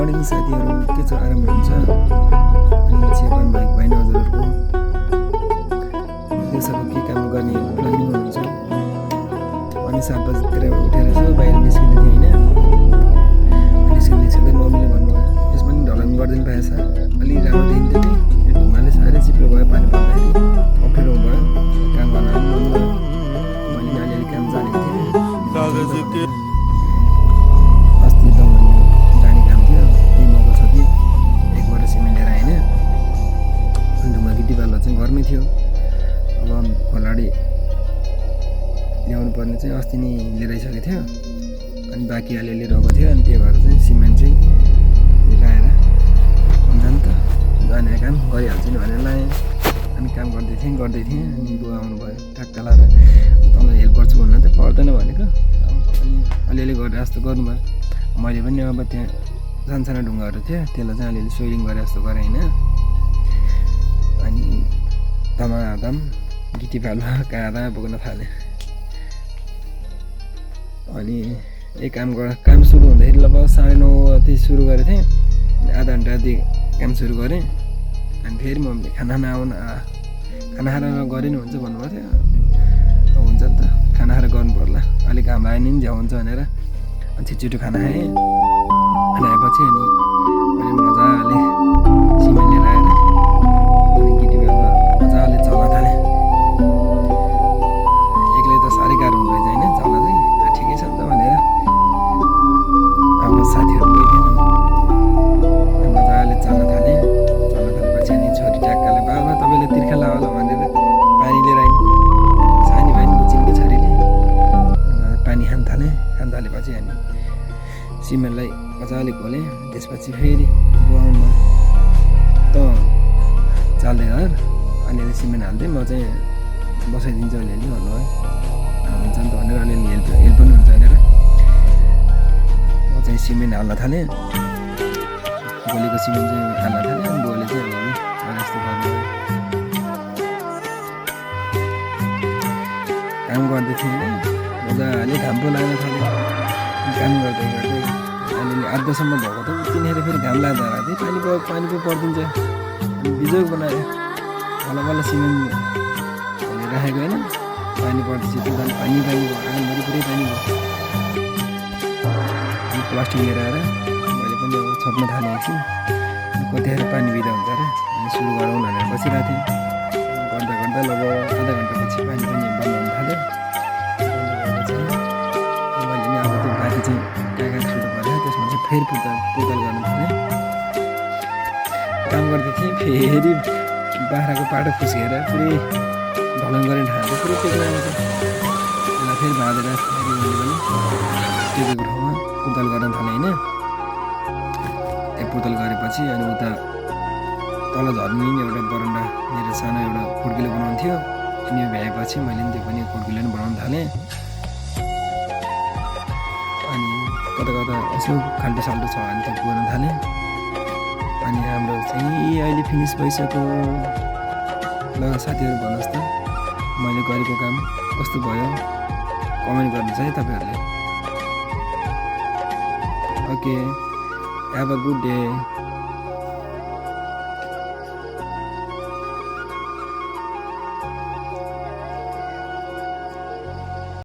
Morning साथीहरू, के छ, आराम हुन्छ? अनि चियापान भाइ बहिनी हजुरहरूको दिउँसोको के काम गर्ने प्लानिङ हुनुहुन्छ? अनि 7 बजीतिर उठेर यसो बाहिर निस्किँदै थिएँ होइन। निस्किँदै मम्मीले भन्नुभयो यसमा पनि ढलान गरिदिनु पाएछ, अलि राम्रो देखिन्थ्यो कि यो ढुङ्गाले साह्रै चिप्लो भयो, पानी पर्दाखेरि अप्ठ्यारो भयो, काम गर्न पनि मन भयो। मैले पनि अलिअलि काम जानेको थिएँ। अस्ति दौडमा जाने काम थियो, त्यही मौका छ कि एकबाट सिमेन्ट लिएर होइन। अनि ढुङ्गा गिटी बाल्दा चाहिँ घरमै थियो। अब खोलाडी ल्याउनु पर्ने चाहिँ अस्ति नै लिएर आइसकेको थियो। अनि बाँकी अलिअलि रहेको थियो। अनि त्यही भएर चाहिँ सिमेन्ट चाहिँ लाएर हुन्छ नि त, जाने काम गरिहाल्छु नि भनेर लाएँ। अनि काम गर्दै थिएँ। अनि बुवा आउनुभयो, ट्याक्क लाएर तँलाई हेल्प गर्छु भन्नु त पर्दैन भनेको। अनि अलिअलि गरेर जस्तो गर्नुभयो। मैले पनि अब त्यहाँ सानसानो ढुङ्गाहरू थियो, त्यसलाई चाहिँ अलिअलि सोइलिङ गरेर जस्तो गरेँ होइन। अनि धमाधम गिटी पाल्नु कहाँ बोक्न थालेँ। अनि एक काम सुरु हुँदाखेरि लगभग 9:30 सुरु गरेको थिएँ। आधा घन्टा जति काम सुरु गरेँ। अनि फेरि मम्मीले खाना खाएर गरे नि हुन्छ भन्नुभएको थियो। हुन्छ नि त, खाना खाएर गर्नु पर्ला, अलिक घाम लाग्यो नि झ्याउ हुन्छ भनेर अनि छिटो खाना खाएँ। अनि आएपछि अनि मैले मजाले सिमेन्ट लिएर आएर अनि गिटी बेलमा मजाले चल्न थालेँ। एक्लै त साह्रै गाह्रो हुँदो रहेछ होइन चल्न चाहिँ। ठिकै छ नि त भनेर अब साथीहरू कोही थिएन, मजाले चल्न थालेपछि अनि छोरी ट्याक्काले बाबा तपाईँले तिर्खा लावा भनेर पानी लिएर आइन्। सानी भाइ बुझिन्को छोरीले पानी खान थालेपछि अनि सिमेन्टलाई मजाले खोलेँ। त्यसपछि फेरि बुवाउनु त चाल्दै घर अलिअलि सिमेन्ट हाल्दै म चाहिँ बसाइदिन्छु अलिअलि भन्नुभयो। हुन्छ नि त भनेर अलिअलि हेल्प पनि हुन्छ भनेर म चाहिँ सिमेन्ट हाल्न थालेँ। गोलीको सिमेन्ट चाहिँ हाल्न थालेँ। अनि बुवाले चाहिँ अलिअलि यस्तो गर्नुभयो। काम गर्दै थिएँ होइन, मजाले घाम पो लाग्न थाल्यो। काम गर्दै अलिअलि आधासम्म भएको थियो। तिनीहरू फेरि घाम लाग्दा चाहिँ पानी पो परिदिन्छ। अनि बिजोग बनायो, बल्ल सिमेन्ट भनेर राखेको होइन। पानी पर्दैछ त्यो झन् पानी भयो, आँगनभरि पुरै पानी भयो। अनि प्लास्टिक लिएर आएर मैले पनि अब छोप्न थालेँ एकछिन। कतिखेर पानी बिदा हुन्छ अरे अनि सुरु गरौँ भनेर बसिरहेको थिएँ। गर्दा लगभग आधा घन्टापछि पानी पनि बन्द हुन थाल्यो। मैले नि अब त्यो बाटी चाहिँ कहाँ खाल्नु पऱ्यो, त्यसमा चाहिँ फेरि पुतल गर्न थालेँ। काम गर्दै थिएँ, फेरि बाख्राको पाटो फुस्केर पुरै ढलान गर्ने ठाउँमा पुरै टेक्न आउँछ। त्यसलाई फेरि बाँधेर फेरि मैले पनि टेकेको ठाउँमा पुतल गर्न थालेँ होइन। पुतल गरेपछि अनि उता तल झर्ने एउटा बरन्डा मेरो सानो एउटा खुड्किलो बनाउनु थियो। अनि यो भ्याएपछि मैले पनि त्यो पनि खुड्किलो पनि बनाउन थालेँ। अनि कता यसो खाल्टो छ भने त्यो पुर्न थालेँ। अनि हाम्रो चाहिँ अहिले फिनिस भइसक्यो। ल साथीहरू भन्नुहोस् त मैले गरेको काम कस्तो भयो, कमेन्ट गर्नुहोस् है तपाईँहरूले। Okay, have a good day.